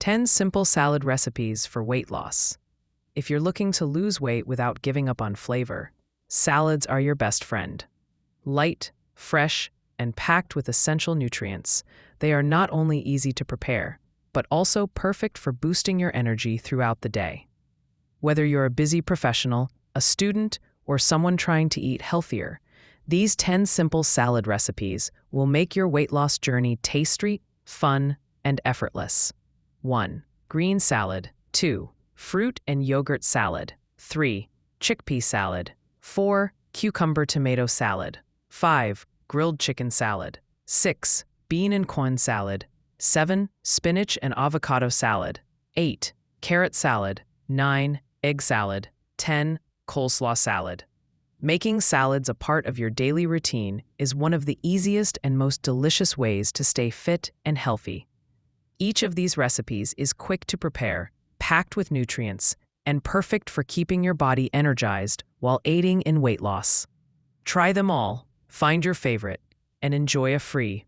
10 simple salad recipes for weight loss. If you're looking to lose weight without giving up on flavor, salads are your best friend. Light, fresh, and packed with essential nutrients, they are not only easy to prepare, but also perfect for boosting your energy throughout the day. Whether you're a busy professional, a student, or someone trying to eat healthier, these 10 simple salad recipes will make your weight loss journey tasty, fun, and effortless. 1. Green salad. 2. Fruit and yogurt salad. 3. Chickpea salad. 4. Cucumber tomato salad. 5. Grilled chicken salad. 6. Bean and corn salad. 7. Spinach and avocado salad. 8. Carrot salad. 9. Egg salad. 10. Coleslaw salad. Making salads a part of your daily routine is one of the easiest and most delicious ways to stay fit and healthy. Each of these recipes is quick to prepare, packed with nutrients, and perfect for keeping your body energized while aiding in weight loss. Try them all, find your favorite, and enjoy a free,